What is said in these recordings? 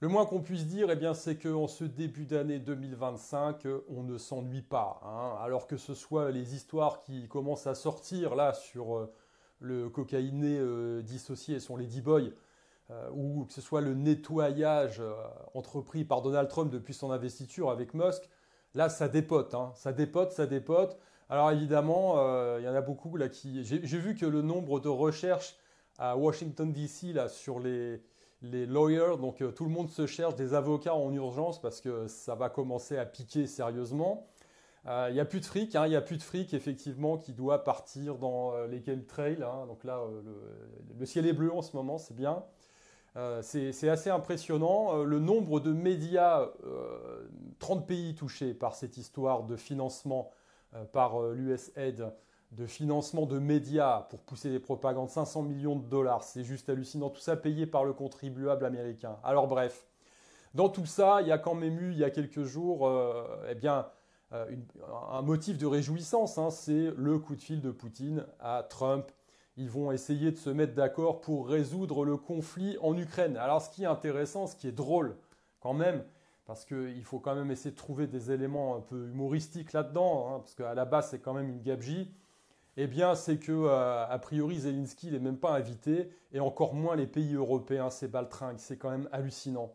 Le moins qu'on puisse dire, eh bien, c'est qu'en ce début d'année 2025, on ne s'ennuie pas, hein. Alors que ce soit les histoires qui commencent à sortir là sur le cocaïné dissocié sur les D-Boys, ou que ce soit le nettoyage entrepris par Donald Trump depuis son investiture avec Musk, là, ça dépote, hein. Ça dépote, ça dépote. Alors évidemment, il y en a beaucoup là qui... J'ai vu que le nombre de recherches à Washington, D.C. là, sur les lawyers, donc tout le monde se cherche des avocats en urgence parce que ça va commencer à piquer sérieusement. Il n'y a plus de fric, hein, il n'y a plus de fric effectivement qui doit partir dans les chemtrails, hein. Donc là, le ciel est bleu en ce moment, c'est bien. C'est assez impressionnant. Le nombre de médias, 30 pays touchés par cette histoire de financement par l'USAID, de financement de médias pour pousser des propagandes, 500 millions de dollars, c'est juste hallucinant. Tout ça payé par le contribuable américain. Alors bref, dans tout ça, il y a quand même eu, il y a quelques jours, eh bien, un motif de réjouissance, hein, c'est le coup de fil de Poutine à Trump. Ils vont essayer de se mettre d'accord pour résoudre le conflit en Ukraine. Alors ce qui est intéressant, ce qui est drôle quand même, parce qu'il faut quand même essayer de trouver des éléments un peu humoristiques là-dedans, hein, parce qu'à la base c'est quand même une gabegie, eh bien c'est que a priori Zelensky n'est même pas invité, et encore moins les pays européens, c'est baltringue, c'est quand même hallucinant.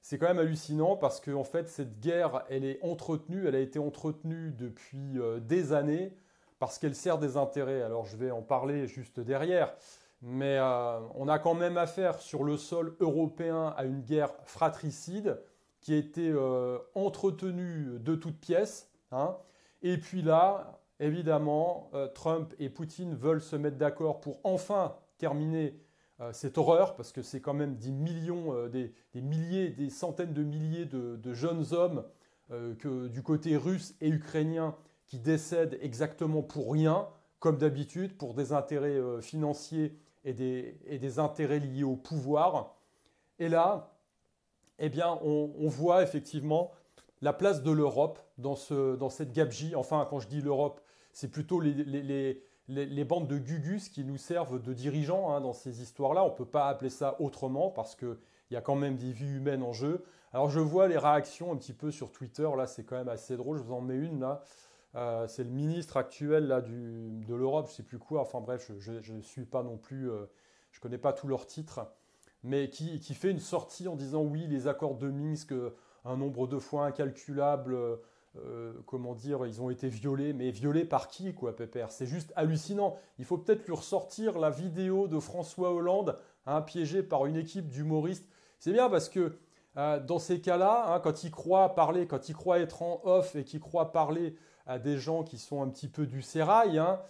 C'est quand même hallucinant parce que en fait, cette guerre, elle est entretenue, elle a été entretenue depuis des années parce qu'elle sert des intérêts. Alors, je vais en parler juste derrière, mais on a quand même affaire sur le sol européen à une guerre fratricide qui a été entretenue de toutes pièces, hein. Et puis là, évidemment, Trump et Poutine veulent se mettre d'accord pour enfin terminer cette horreur, parce que c'est quand même des millions, des milliers, des centaines de milliers de jeunes hommes du côté russe et ukrainien qui décèdent exactement pour rien, comme d'habitude, pour des intérêts financiers et des intérêts liés au pouvoir. Et là, eh bien, on voit effectivement la place de l'Europe dans cette gabegie. Enfin, quand je dis l'Europe, c'est plutôt les bandes de gugus qui nous servent de dirigeants, hein, dans ces histoires-là. On ne peut pas appeler ça autrement parce qu'il y a quand même des vies humaines en jeu. Alors je vois les réactions un petit peu sur Twitter, là c'est quand même assez drôle, je vous en mets une là. C'est le ministre actuel là, de l'Europe, je ne sais plus quoi, enfin bref, je ne suis pas non plus, je ne connais pas tous leurs titres, mais qui fait une sortie en disant oui, les accords de Minsk, un nombre de fois incalculable, comment dire, ils ont été violés, mais violés par qui, quoi, Pépère? C'est juste hallucinant. Il faut peut-être lui ressortir la vidéo de François Hollande, hein, piégé par une équipe d'humoristes. C'est bien parce que dans ces cas-là, hein, quand il croit parler, quand il croit être en off et qu'il croit parler à des gens qui sont un petit peu du sérail, hein,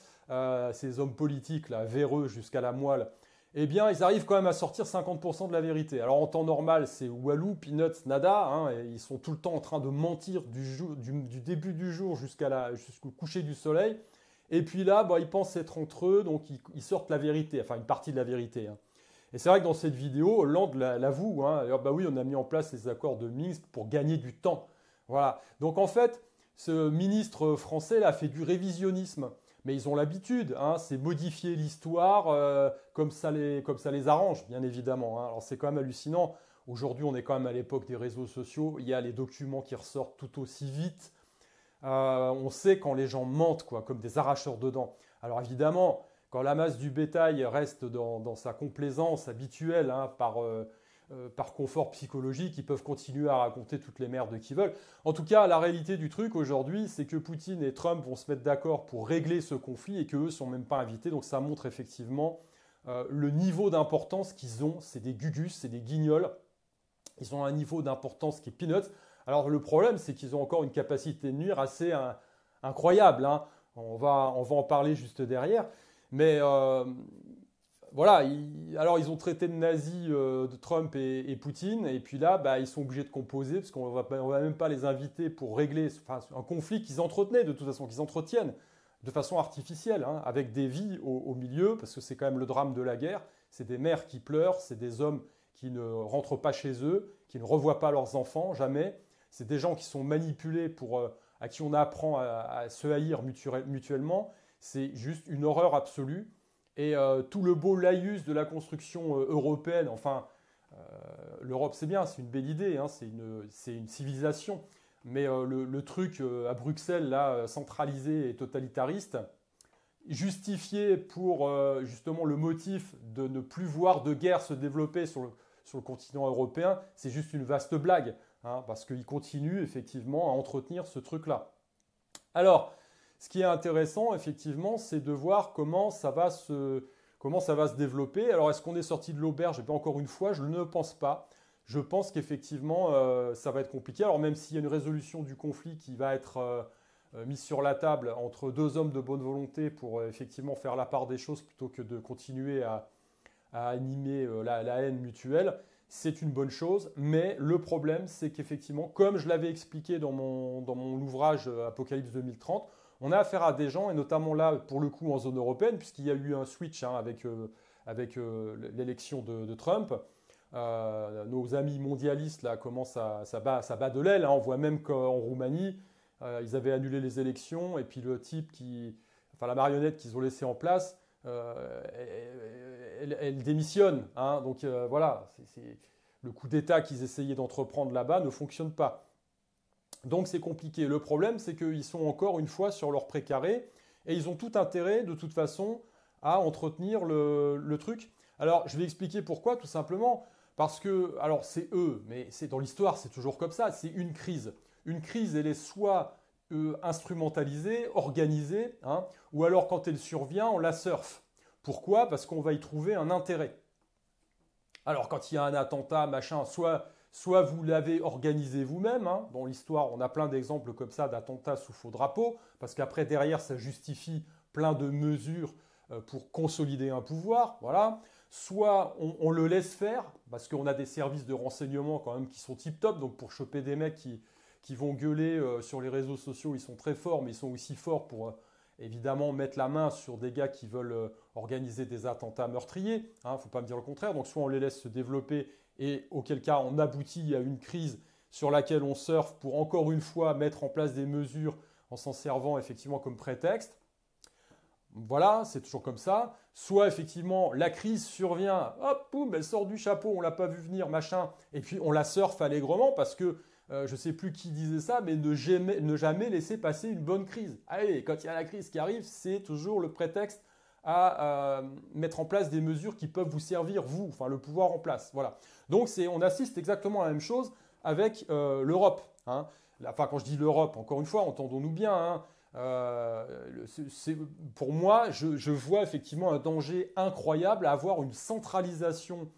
ces hommes politiques là, véreux jusqu'à la moelle, eh bien, ils arrivent quand même à sortir 50% de la vérité. Alors, en temps normal, c'est walou, peanuts, nada, hein, et ils sont tout le temps en train de mentir du début du jour jusqu'au coucher du soleil. Et puis là, bah, ils pensent être entre eux, donc ils sortent la vérité, enfin une partie de la vérité, hein. Et c'est vrai que dans cette vidéo, Hollande l'avoue, hein, alors, bah oui, on a mis en place les accords de Minsk pour gagner du temps. Voilà. Donc en fait, ce ministre français là fait du révisionnisme. Mais ils ont l'habitude, hein, c'est modifier l'histoire comme ça les arrange, bien évidemment, hein. Alors c'est quand même hallucinant. Aujourd'hui, on est quand même à l'époque des réseaux sociaux. Il y a les documents qui ressortent tout aussi vite. On sait quand les gens mentent, quoi, comme des arracheurs de dents. Alors évidemment, quand la masse du bétail reste dans sa complaisance habituelle, hein, par confort psychologique, ils peuvent continuer à raconter toutes les merdes qu'ils veulent. En tout cas, la réalité du truc aujourd'hui, c'est que Poutine et Trump vont se mettre d'accord pour régler ce conflit et qu'eux ne sont même pas invités. Donc ça montre effectivement le niveau d'importance qu'ils ont. C'est des gugus, c'est des guignols. Ils ont un niveau d'importance qui est peanuts. Alors le problème, c'est qu'ils ont encore une capacité de nuire assez incroyable, hein. On va en parler juste derrière. Mais voilà, alors ils ont traité de nazis de Trump et Poutine, et puis là, bah, ils sont obligés de composer, parce qu'on va même pas les inviter pour régler un conflit qu'ils entretenaient, de toute façon, qu'ils entretiennent de façon artificielle, hein, avec des vies au milieu, parce que c'est quand même le drame de la guerre. C'est des mères qui pleurent, c'est des hommes qui ne rentrent pas chez eux, qui ne revoient pas leurs enfants, jamais. C'est des gens qui sont manipulés, à qui on apprend à se haïr mutuellement. C'est juste une horreur absolue. Et tout le beau laïus de la construction européenne, enfin, L'Europe, c'est bien, c'est une belle idée, hein, c'est une civilisation. Mais le truc à Bruxelles, là, centralisé et totalitariste, justifié pour justement le motif de ne plus voir de guerre se développer sur le continent européen, c'est juste une vaste blague, hein, parce qu'il continue effectivement à entretenir ce truc-là. Alors, ce qui est intéressant, effectivement, c'est de voir comment ça va se développer. Alors, est-ce qu'on est sorti de l'auberge? Et bien, encore une fois, je ne pense pas. Je pense qu'effectivement, ça va être compliqué. Alors, même s'il y a une résolution du conflit qui va être mise sur la table entre deux hommes de bonne volonté pour effectivement faire la part des choses plutôt que de continuer à animer la haine mutuelle, c'est une bonne chose. Mais le problème, c'est qu'effectivement, comme je l'avais expliqué dans mon ouvrage Apocalypse 2030, on a affaire à des gens, et notamment là, pour le coup, en zone européenne, puisqu'il y a eu un switch hein, avec l'élection de Trump. Nos amis mondialistes, là, commencent ça bat de l'aile. Hein. On voit même qu'en Roumanie, ils avaient annulé les élections, et puis le type la marionnette qu'ils ont laissée en place, elle démissionne. Hein. Donc voilà, le coup d'État qu'ils essayaient d'entreprendre là-bas ne fonctionne pas. Donc c'est compliqué. Le problème, c'est qu'ils sont encore une fois sur leur précaré et ils ont tout intérêt, de toute façon, à entretenir le truc. Alors, je vais expliquer pourquoi, tout simplement. Parce que, alors c'est eux, mais dans l'histoire, c'est toujours comme ça, c'est une crise. Une crise, elle est soit instrumentalisée, organisée, hein, ou alors quand elle survient, on la surfe. Pourquoi? Parce qu'on va y trouver un intérêt. Alors quand il y a un attentat, machin, soit vous l'avez organisé vous-même, hein, dans l'histoire, on a plein d'exemples comme ça d'attentats sous faux drapeau, parce qu'après, derrière, ça justifie plein de mesures pour consolider un pouvoir, voilà. Soit on le laisse faire, parce qu'on a des services de renseignement quand même qui sont tip-top, donc pour choper des mecs qui vont gueuler sur les réseaux sociaux, ils sont très forts, mais ils sont aussi forts pour évidemment mettre la main sur des gars qui veulent organiser des attentats meurtriers, hein, faut pas me dire le contraire, donc soit on les laisse se développer et auquel cas on aboutit à une crise sur laquelle on surfe pour encore une fois mettre en place des mesures en s'en servant effectivement comme prétexte. Voilà, c'est toujours comme ça. Soit effectivement la crise survient, hop, boum, elle sort du chapeau, on l'a pas vu venir, machin, et puis on la surfe allègrement parce que je ne sais plus qui disait ça, mais ne jamais laisser passer une bonne crise. Allez, quand il y a la crise qui arrive, c'est toujours le prétexte à mettre en place des mesures qui peuvent vous servir, vous, enfin le pouvoir en place. Voilà. Donc on assiste exactement à la même chose avec l'Europe. Hein. Enfin, quand je dis l'Europe, encore une fois, entendons-nous bien. Hein, pour moi, je vois effectivement un danger incroyable à avoir une centralisation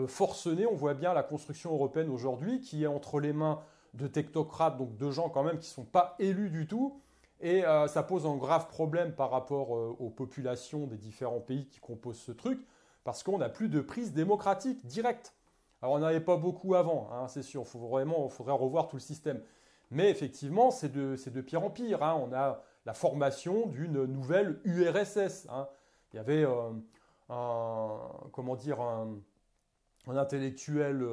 forcenée. On voit bien la construction européenne aujourd'hui qui est entre les mains de technocrates, donc de gens quand même qui ne sont pas élus du tout. Et ça pose un grave problème par rapport aux populations des différents pays qui composent ce truc, parce qu'on n'a plus de prise démocratique directe. Alors on n'en avait pas beaucoup avant, hein, c'est sûr, il faudrait revoir tout le système. Mais effectivement, c'est de pire en pire. Hein. On a la formation d'une nouvelle URSS. Hein. Il y avait un intellectuel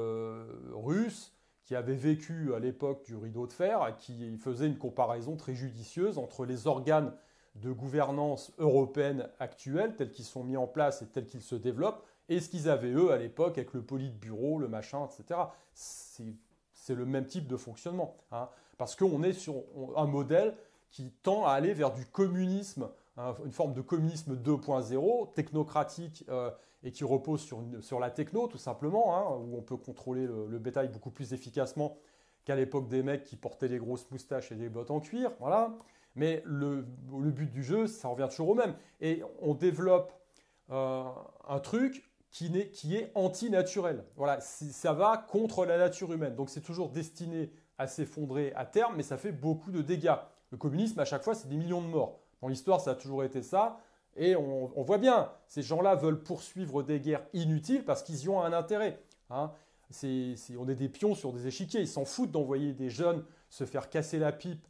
russe qui avait vécu à l'époque du rideau de fer et qui faisait une comparaison très judicieuse entre les organes de gouvernance européenne actuels, tels qu'ils sont mis en place et tels qu'ils se développent, et ce qu'ils avaient eux à l'époque avec le politburo, le machin, etc. C'est le même type de fonctionnement. Hein, parce qu'on est sur un modèle qui tend à aller vers du communisme, hein, une forme de communisme 2.0, technocratique et qui repose sur la techno tout simplement, hein, où on peut contrôler le bétail beaucoup plus efficacement qu'à l'époque des mecs qui portaient les grosses moustaches et des bottes en cuir. Voilà. Mais le but du jeu, ça revient toujours au même. Et on développe un truc qui est antinaturel. Voilà, ça va contre la nature humaine. Donc c'est toujours destiné à s'effondrer à terme, mais ça fait beaucoup de dégâts. Le communisme, à chaque fois, c'est des millions de morts. Dans l'histoire, ça a toujours été ça. Et on voit bien, ces gens-là veulent poursuivre des guerres inutiles parce qu'ils y ont un intérêt. Hein. On est des pions sur des échiquiers. Ils s'en foutent d'envoyer des jeunes se faire casser la pipe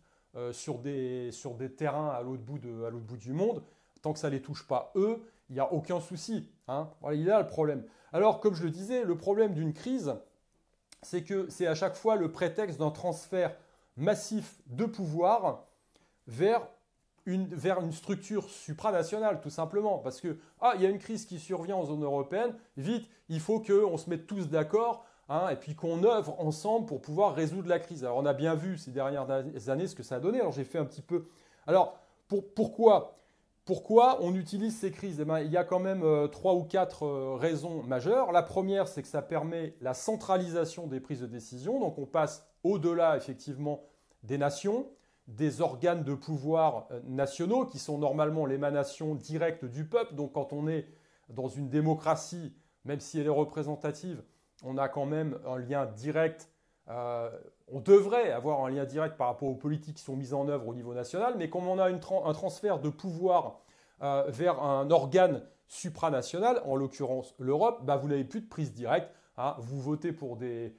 sur des terrains à l'autre bout du monde. Tant que ça ne les touche pas eux, il n'y a aucun souci. Hein. Voilà, il est là le problème. Alors, comme je le disais, le problème d'une crise, c'est que c'est à chaque fois le prétexte d'un transfert massif de pouvoir vers vers une structure supranationale, tout simplement. Parce que, il y a une crise qui survient en zone européenne, vite, il faut qu'on se mette tous d'accord, hein, et puis qu'on œuvre ensemble pour pouvoir résoudre la crise. Alors, on a bien vu ces dernières années ce que ça a donné. Alors, j'ai fait un petit peu... Alors, pourquoi on utilise ces crises? Eh bien, il y a quand même 3 ou 4 raisons majeures. La première, c'est que ça permet la centralisation des prises de décision. Donc, on passe au-delà, effectivement, des nations, des organes de pouvoir nationaux qui sont normalement l'émanation directe du peuple. Donc quand on est dans une démocratie, même si elle est représentative, on a quand même un lien direct. On devrait avoir un lien direct par rapport aux politiques qui sont mises en œuvre au niveau national, mais comme on a un transfert de pouvoir vers un organe supranational, en l'occurrence l'Europe, vous n'avez plus de prise directe. Hein, vous votez pour des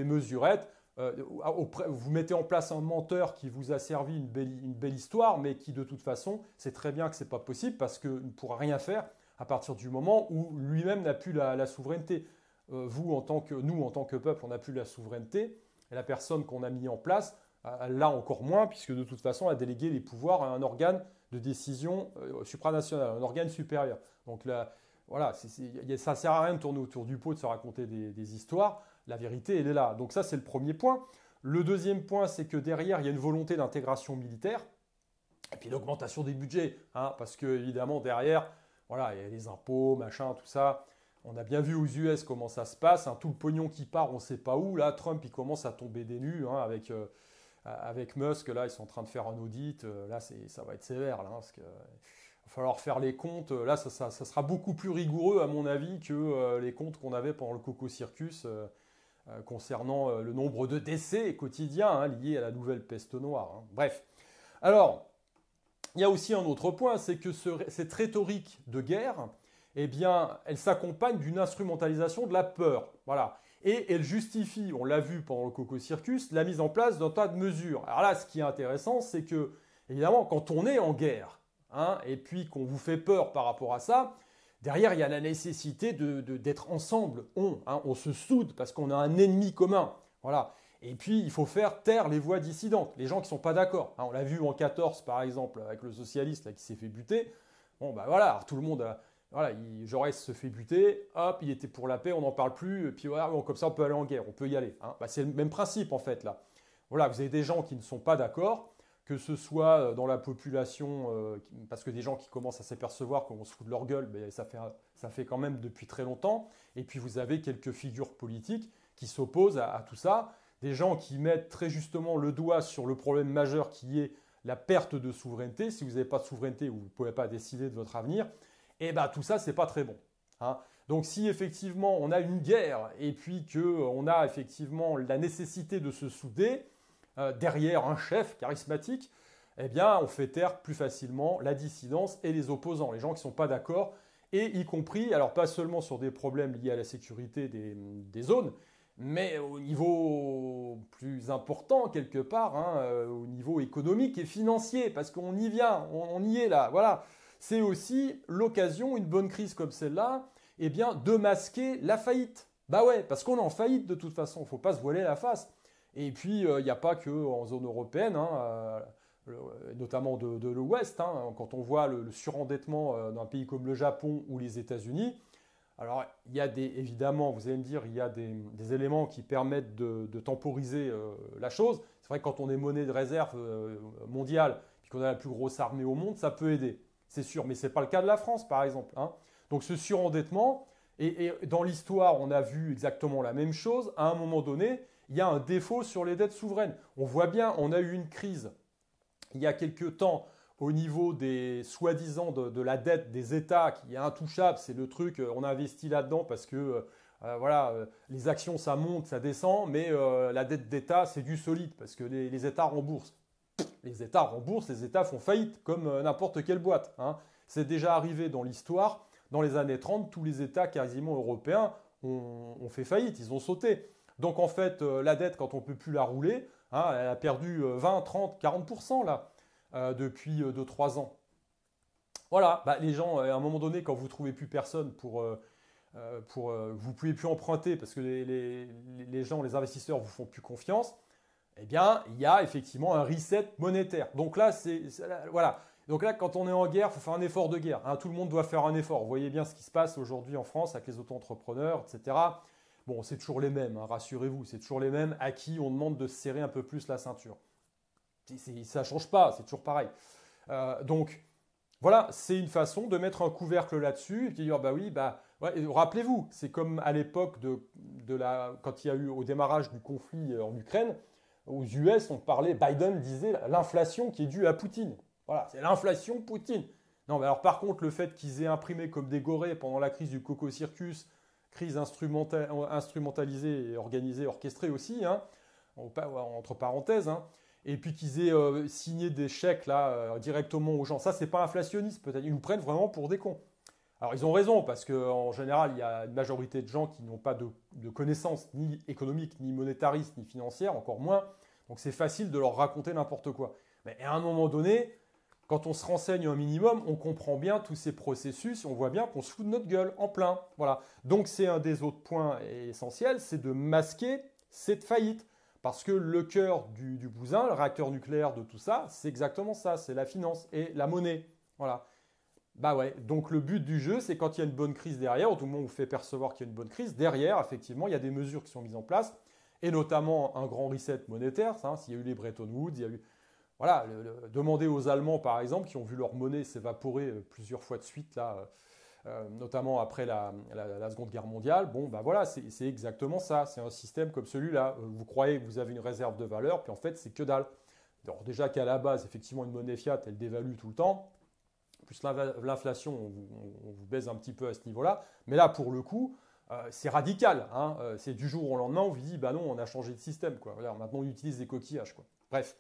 mesurettes. Vous mettez en place un menteur qui vous a servi une belle histoire, mais qui de toute façon sait très bien que ce n'est pas possible parce qu'il ne pourra rien faire à partir du moment où lui-même n'a plus la souveraineté. Nous, en tant que peuple, on n'a plus la souveraineté. Et la personne qu'on a mis en place, elle l'a encore moins, puisque de toute façon, elle a délégué les pouvoirs à un organe de décision supranational, un organe supérieur. Donc là, voilà, ça ne sert à rien de tourner autour du pot, de se raconter des histoires. La vérité, elle est là. Donc ça, c'est le premier point. Le deuxième point, c'est que derrière, il y a une volonté d'intégration militaire et puis l'augmentation des budgets. Hein, parce que évidemment, derrière, voilà, il y a les impôts, machin, tout ça. On a bien vu aux US comment ça se passe. Hein, tout le pognon qui part, on ne sait pas où. Là, Trump, il commence à tomber des nues avec Musk. Là, ils sont en train de faire un audit. Là, ça va être sévère. Là, parce que... Il va falloir faire les comptes. Là, ça sera beaucoup plus rigoureux, à mon avis, que les comptes qu'on avait pendant le Coco Circus concernant le nombre de décès quotidiens liés à la nouvelle peste noire. Hein. Bref. Alors, il y a aussi un autre point, c'est que cette rhétorique de guerre, eh bien, elle s'accompagne d'une instrumentalisation de la peur. Voilà. Et elle justifie, on l'a vu pendant le Coco Circus, la mise en place d'un tas de mesures. Alors là, ce qui est intéressant, c'est que, évidemment, quand on est en guerre, hein, et puis qu'on vous fait peur par rapport à ça, derrière, il y a la nécessité d'être ensemble. On se soude parce qu'on a un ennemi commun. Voilà. Et puis, il faut faire taire les voix dissidentes, les gens qui ne sont pas d'accord. Hein, on l'a vu en 14, par exemple, avec le socialiste là, qui s'est fait buter. Bon, voilà, alors, tout le monde, Jaurès se fait buter, hop, il était pour la paix, on n'en parle plus, et puis voilà, comme ça, on peut aller en guerre, on peut y aller. Hein. C'est le même principe, en fait, là. Voilà, vous avez des gens qui ne sont pas d'accord, que ce soit dans la population, parce que des gens qui commencent à s'apercevoir qu'on se fout de leur gueule, ça fait quand même depuis très longtemps. Et puis vous avez quelques figures politiques qui s'opposent à tout ça. Des gens qui mettent très justement le doigt sur le problème majeur qui est la perte de souveraineté. Si vous n'avez pas de souveraineté, vous ne pouvez pas décider de votre avenir. Et tout ça, c'est pas très bon. Hein. Donc si effectivement on a une guerre et puis qu'on a effectivement la nécessité de se souder, derrière un chef charismatique, eh bien, on fait taire plus facilement la dissidence et les opposants, les gens qui ne sont pas d'accord, et y compris, alors pas seulement sur des problèmes liés à la sécurité des zones, mais au niveau plus important, quelque part, au niveau économique et financier, parce qu'on y vient, on y est là, voilà. C'est aussi l'occasion, une bonne crise comme celle-là, eh bien, de masquer la faillite. Bah ouais, parce qu'on est en faillite de toute façon, il ne faut pas se voiler la face. Et puis, il n'y a pas qu'en zone européenne, notamment de l'Ouest, quand on voit le surendettement d'un pays comme le Japon ou les États-Unis. Alors, il y a évidemment, vous allez me dire, il y a des éléments qui permettent de temporiser la chose. C'est vrai que quand on est monnaie de réserve mondiale, puis qu'on a la plus grosse armée au monde, ça peut aider, c'est sûr. Mais ce n'est pas le cas de la France, par exemple. Hein. Donc, ce surendettement, et dans l'histoire, on a vu exactement la même chose. À un moment donné, il y a un défaut sur les dettes souveraines. On voit bien, on a eu une crise il y a quelques temps au niveau des soi-disant de la dette des États qui est intouchable. C'est le truc, on a investi là-dedans parce que les actions, ça monte, ça descend, mais la dette d'État, c'est du solide parce que les États remboursent. Les États remboursent, les États font faillite comme n'importe quelle boîte. Hein. C'est déjà arrivé dans l'histoire. Dans les années 30, tous les États quasiment européens ont fait faillite, ils ont sauté. Donc en fait, la dette, quand on ne peut plus la rouler, elle a perdu 20, 30, 40% là, depuis 2-3 ans. Voilà, les gens, à un moment donné, quand vous ne trouvez plus personne vous ne pouvez plus emprunter parce que les gens, les investisseurs ne vous font plus confiance, eh bien, il y a effectivement un reset monétaire. Donc là, voilà. Donc là, quand on est en guerre, il faut faire un effort de guerre. Hein. Tout le monde doit faire un effort. Vous voyez bien ce qui se passe aujourd'hui en France avec les auto-entrepreneurs, etc. Bon, c'est toujours les mêmes, hein, rassurez-vous, c'est toujours les mêmes à qui on demande de se serrer un peu plus la ceinture. Ça ne change pas, c'est toujours pareil. Donc, voilà, c'est une façon de mettre un couvercle là-dessus et de dire, bah oui, bah, ouais, rappelez-vous, c'est comme à l'époque quand il y a eu au démarrage du conflit en Ukraine, aux US, on parlait, Biden disait l'inflation qui est due à Poutine. Voilà, c'est l'inflation Poutine. Non, mais alors par contre, le fait qu'ils aient imprimé comme des gorées pendant la crise du Coco Circus, crise instrumentalisée et organisée, orchestrée aussi, hein, entre parenthèses, hein, et puis qu'ils aient signé des chèques là directement aux gens. Ça, c'est pas inflationniste, peut-être. Ils nous prennent vraiment pour des cons. Alors, ils ont raison, parce qu'en général, il y a une majorité de gens qui n'ont pas de connaissances ni économiques, ni monétaristes, ni financières, encore moins. Donc, c'est facile de leur raconter n'importe quoi. Mais à un moment donné, quand on se renseigne un minimum, on comprend bien tous ces processus, on voit bien qu'on se fout de notre gueule en plein. Voilà. Donc, c'est un des autres points essentiels, c'est de masquer cette faillite. Parce que le cœur du bousin, le réacteur nucléaire de tout ça, c'est exactement ça, c'est la finance et la monnaie. Voilà. Bah ouais, donc le but du jeu, c'est quand il y a une bonne crise derrière, ou tout le monde vous fait percevoir qu'il y a une bonne crise, derrière, effectivement, il y a des mesures qui sont mises en place, et notamment un grand reset monétaire, hein, s'il y a eu les Bretton Woods, il y a eu... Voilà, demandez aux Allemands, par exemple, qui ont vu leur monnaie s'évaporer plusieurs fois de suite, là, notamment après la Seconde Guerre mondiale. Bon, ben voilà, c'est exactement ça. C'est un système comme celui-là. Vous croyez que vous avez une réserve de valeur, puis en fait, c'est que dalle. Alors déjà qu'à la base, effectivement, une monnaie fiat, elle dévalue tout le temps. Plus l'inflation, on vous baise un petit peu à ce niveau-là. Mais là, pour le coup, c'est radical. Hein. C'est du jour au lendemain, on vous dit, bah non, on a changé de système. Quoi. Voilà, maintenant, on utilise des coquillages. Quoi. Bref.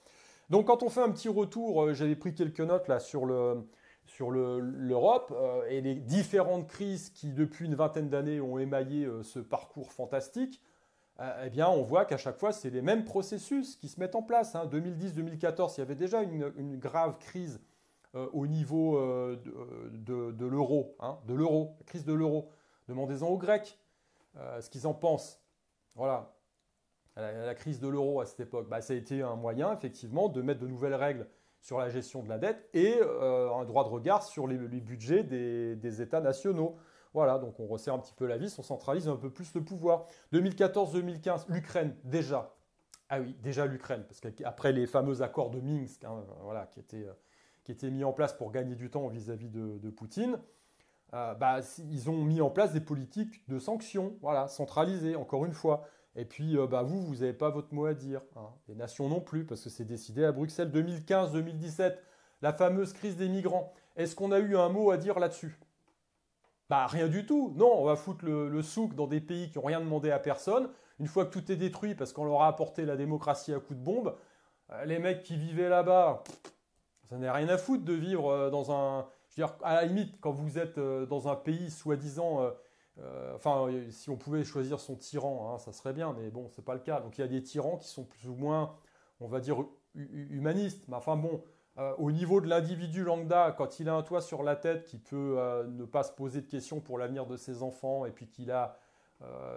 Donc, quand on fait un petit retour, j'avais pris quelques notes là sur l'Europe et les différentes crises qui, depuis une vingtaine d'années, ont émaillé ce parcours fantastique. Eh bien, on voit qu'à chaque fois, c'est les mêmes processus qui se mettent en place. Hein. 2010-2014, il y avait déjà une grave crise au niveau de l'euro, hein, la crise de l'euro. Demandez-en aux Grecs ce qu'ils en pensent. Voilà, la crise de l'euro à cette époque, bah, ça a été un moyen, effectivement, de mettre de nouvelles règles sur la gestion de la dette et un droit de regard sur les budgets des États nationaux. Voilà, donc on resserre un petit peu la vis, on centralise un peu plus le pouvoir. 2014-2015, l'Ukraine, déjà. Ah oui, déjà l'Ukraine, parce qu'après les fameux accords de Minsk, hein, voilà, qui étaient mis en place pour gagner du temps vis-à-vis de Poutine, bah, ils ont mis en place des politiques de sanctions, voilà, centralisées, encore une fois. Et puis, bah, vous n'avez pas votre mot à dire. Hein. Les nations non plus, parce que c'est décidé à Bruxelles. 2015-2017, la fameuse crise des migrants. Est-ce qu'on a eu un mot à dire là-dessus? Bah, rien du tout. Non, on va foutre le souk dans des pays qui n'ont rien demandé à personne. Une fois que tout est détruit parce qu'on leur a apporté la démocratie à coups de bombe, les mecs qui vivaient là-bas, ça n'a rien à foutre de vivre dans un... Je veux dire, à la limite, quand vous êtes dans un pays soi-disant... enfin, si on pouvait choisir son tyran, hein, ça serait bien, mais bon, c'est pas le cas. Donc il y a des tyrans qui sont plus ou moins, on va dire, humanistes. Mais enfin bon, au niveau de l'individu lambda, quand il a un toit sur la tête, qui peut ne pas se poser de questions pour l'avenir de ses enfants, et puis qu'il a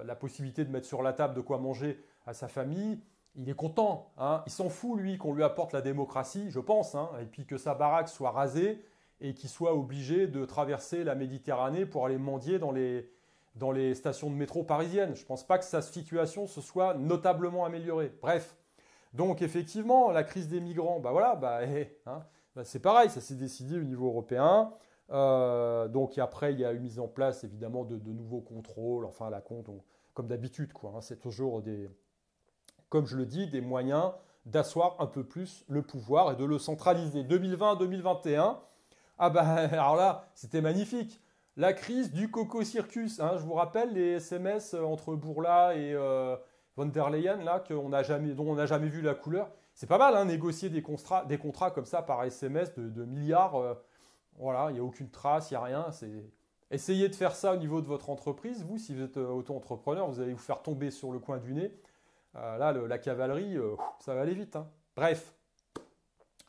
la possibilité de mettre sur la table de quoi manger à sa famille, il est content. Hein. Il s'en fout, lui, qu'on lui apporte la démocratie, je pense, hein, et puis que sa baraque soit rasée et qu'il soit obligé de traverser la Méditerranée pour aller mendier dans les stations de métro parisiennes. Je ne pense pas que sa situation se soit notablement améliorée. Bref, donc effectivement, la crise des migrants, bah voilà, hein, c'est pareil, ça s'est décidé au niveau européen. Donc après, il y a eu mise en place évidemment de nouveaux contrôles, enfin à la compte, comme d'habitude, quoi. Hein, c'est toujours comme je le dis, des moyens d'asseoir un peu plus le pouvoir et de le centraliser. 2020-2021, ah bah alors là, c'était magnifique. La crise du Coco Circus, hein, je vous rappelle les SMS entre Bourla et von der Leyen là, dont on n'a jamais vu la couleur. C'est pas mal, hein, négocier des contrats comme ça par SMS de milliards. Voilà, il n'y a aucune trace, il n'y a rien. Essayez de faire ça au niveau de votre entreprise. Vous, si vous êtes auto-entrepreneur, vous allez vous faire tomber sur le coin du nez. Là, la cavalerie, ça va aller vite. Hein. Bref,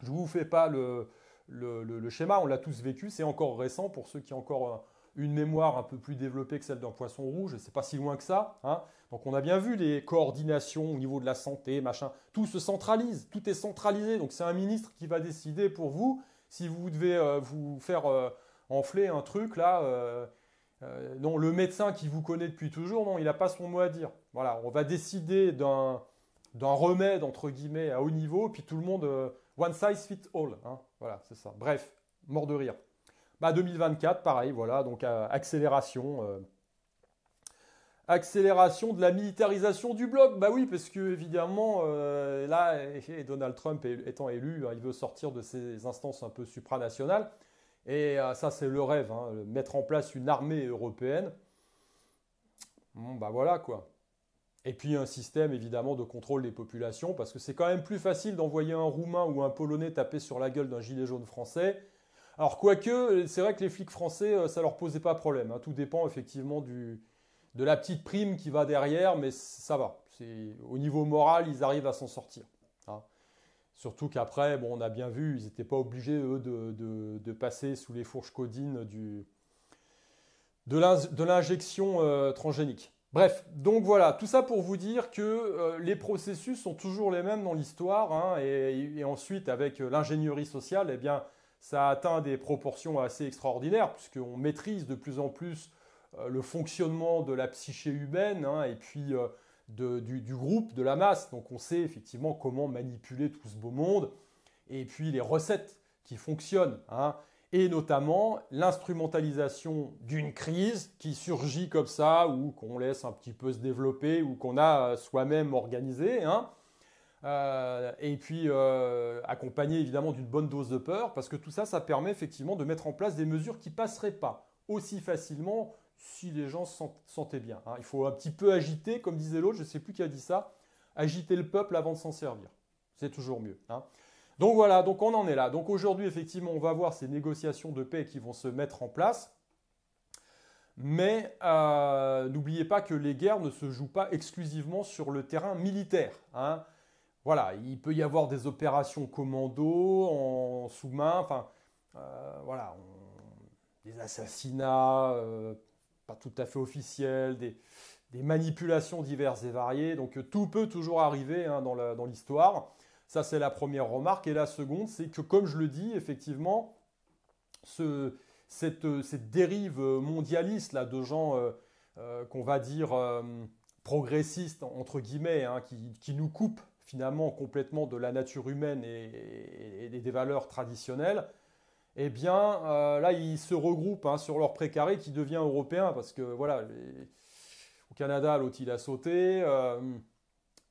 je ne vous fais pas le schéma, on l'a tous vécu, c'est encore récent pour ceux qui ont encore une mémoire un peu plus développée que celle d'un poisson rouge, c'est pas si loin que ça. Hein. Donc on a bien vu les coordinations au niveau de la santé, machin, tout se centralise, tout est centralisé, donc c'est un ministre qui va décider pour vous Si vous devez vous faire enfler un truc, là, non, le médecin qui vous connaît depuis toujours, non, il n'a pas son mot à dire. Voilà, on va décider d'un remède, entre guillemets, à haut niveau, puis tout le monde, one size fits all. Hein. Voilà, c'est ça. Bref, mort de rire. Bah, 2024, pareil, voilà, donc accélération. Accélération de la militarisation du bloc. Bah oui, parce que évidemment, là, Donald Trump étant élu, il veut sortir de ces instances un peu supranationales. Et ça, c'est le rêve, hein, mettre en place une armée européenne. Bon, bah voilà quoi. Et puis un système évidemment de contrôle des populations, parce que c'est quand même plus facile d'envoyer un Roumain ou un Polonais taper sur la gueule d'un gilet jaune français. Alors quoique, c'est vrai que les flics français, ça leur posait pas problème. Hein. Tout dépend effectivement de la petite prime qui va derrière, mais ça va. Au niveau moral, ils arrivent à s'en sortir. Hein. Surtout qu'après, bon, on a bien vu, ils n'étaient pas obligés, eux, de passer sous les fourches caudines de l'injection transgénique. Bref, donc voilà, tout ça pour vous dire que les processus sont toujours les mêmes dans l'histoire, hein, et ensuite, avec l'ingénierie sociale, eh bien, ça a atteint des proportions assez extraordinaires, puisqu'on maîtrise de plus en plus le fonctionnement de la psyché humaine, hein, et puis du groupe, de la masse. Donc on sait effectivement comment manipuler tout ce beau monde, et puis les recettes qui fonctionnent, hein, et notamment l'instrumentalisation d'une crise qui surgit comme ça, ou qu'on laisse un petit peu se développer, ou qu'on a soi-même organisé, hein, et puis accompagné évidemment d'une bonne dose de peur, parce que tout ça, ça permet effectivement de mettre en place des mesures qui ne passeraient pas aussi facilement si les gens se sentaient bien. Hein. Il faut un petit peu agiter, comme disait l'autre, je ne sais plus qui a dit ça, agiter le peuple avant de s'en servir. C'est toujours mieux. Hein. Donc voilà, donc on en est là. Donc aujourd'hui, effectivement, on va voir ces négociations de paix qui vont se mettre en place. Mais n'oubliez pas que les guerres ne se jouent pas exclusivement sur le terrain militaire. Hein. Voilà, il peut y avoir des opérations commando, en sous-main, enfin, voilà, des assassinats pas tout à fait officiels, des manipulations diverses et variées. Donc tout peut toujours arriver, hein, dans l'histoire. Ça, c'est la première remarque. Et la seconde, c'est que, comme je le dis, effectivement, cette dérive mondialiste là, de gens qu'on va dire progressistes, entre guillemets, hein, qui nous coupent finalement complètement de la nature humaine et des valeurs traditionnelles, eh bien, là, ils se regroupent, hein, sur leur précaré qui devient européen, parce que, voilà, au Canada, l'autre, il a sauté.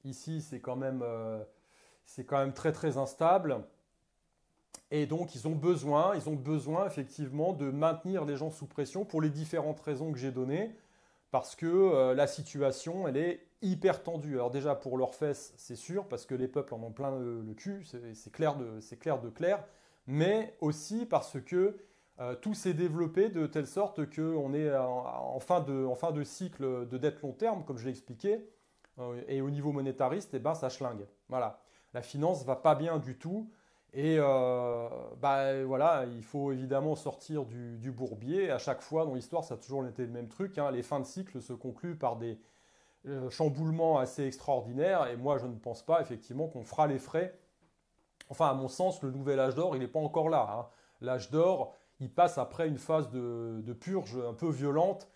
Ici, c'est quand même très, très instable. Et donc, ils ont besoin effectivement de maintenir les gens sous pression pour les différentes raisons que j'ai données, parce que la situation, elle est hyper tendue. Alors déjà, pour leurs fesses, c'est sûr, parce que les peuples en ont plein le cul, c'est clair de clair, mais aussi parce que tout s'est développé de telle sorte qu'on est en fin de cycle de dette long terme, comme je l'ai expliqué, et au niveau monétariste, eh ben, ça schlingue. Voilà. La finance ne va pas bien du tout. Et bah, voilà, il faut évidemment sortir du bourbier. À chaque fois dans l'histoire, ça a toujours été le même truc. Hein. Les fins de cycle se concluent par des chamboulements assez extraordinaires. Et moi, je ne pense pas effectivement qu'on fera les frais. Enfin, à mon sens, le nouvel âge d'or, il n'est pas encore là. Hein. L'âge d'or, il passe après une phase de purge un peu violente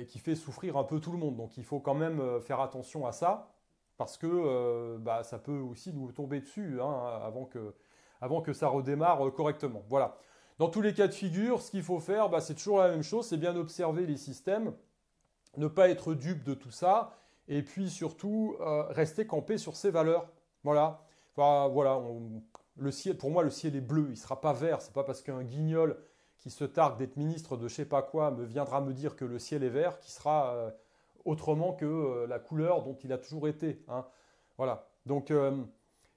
qui fait souffrir un peu tout le monde. Donc il faut quand même faire attention à ça, parce que bah, ça peut aussi nous tomber dessus, hein, avant que ça redémarre correctement. Voilà. Dans tous les cas de figure, ce qu'il faut faire, bah, c'est toujours la même chose, c'est bien observer les systèmes, ne pas être dupe de tout ça, et puis surtout rester campé sur ses valeurs. Voilà. Enfin, voilà, le ciel, pour moi, le ciel est bleu, il ne sera pas vert. C'est pas parce qu'un guignol qui se targue d'être ministre de je sais pas quoi viendra me dire que le ciel est vert, qui sera autrement que la couleur dont il a toujours été. Hein. Voilà. Donc,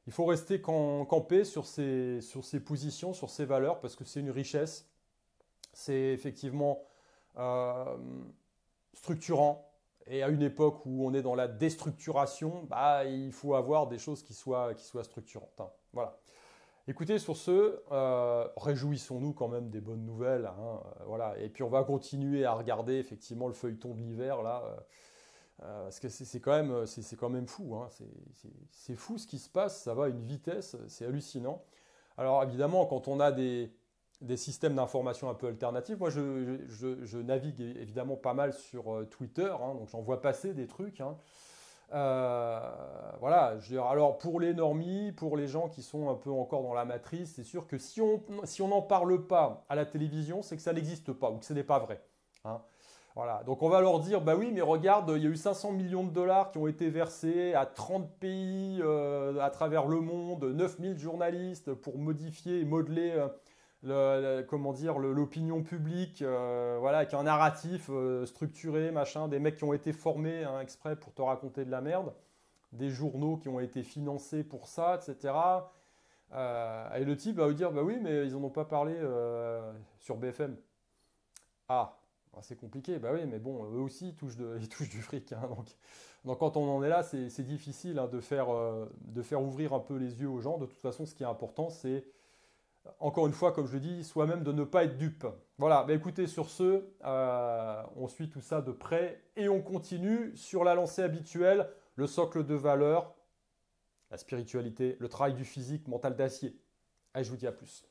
il faut rester campé sur ses positions, sur ses valeurs, parce que c'est une richesse. C'est effectivement structurant. Et à une époque où on est dans la déstructuration, bah, il faut avoir des choses qui soient structurantes. Hein. Voilà. Écoutez, sur ce, réjouissons-nous quand même des bonnes nouvelles. Hein, voilà. Et puis on va continuer à regarder effectivement le feuilleton de l'hiver là. Parce que c'est quand même fou. Hein. C'est fou ce qui se passe, ça va à une vitesse, c'est hallucinant. Alors évidemment, quand on a des systèmes d'information un peu alternatifs, moi je navigue évidemment pas mal sur Twitter, hein, donc j'en vois passer des trucs, hein. Voilà, je veux dire, alors pour les normies, pour les gens qui sont un peu encore dans la matrice, c'est sûr que si on n'en parle pas à la télévision, c'est que ça n'existe pas ou que ce n'est pas vrai, hein. Voilà, donc on va leur dire, bah oui, mais regarde, il y a eu 500 millions de dollars qui ont été versés à 30 pays à travers le monde, 9000 journalistes pour modifier et modeler comment dire, l'opinion publique, voilà, avec un narratif structuré, machin, des mecs qui ont été formés, hein, exprès pour te raconter de la merde, des journaux qui ont été financés pour ça, etc. Et le type va vous dire, bah oui, mais ils n'en ont pas parlé sur BFM. Ah, bah, c'est compliqué, bah oui, mais bon, eux aussi ils touchent du fric, hein, donc quand on en est là, c'est difficile, hein, de faire ouvrir un peu les yeux aux gens. De toute façon, ce qui est important, c'est encore une fois, comme je le dis, soi-même de ne pas être dupe. Voilà, bah écoutez, sur ce, on suit tout ça de près et on continue sur la lancée habituelle, le socle de valeur, la spiritualité, le travail du physique, mental d'acier. Allez, je vous dis à plus.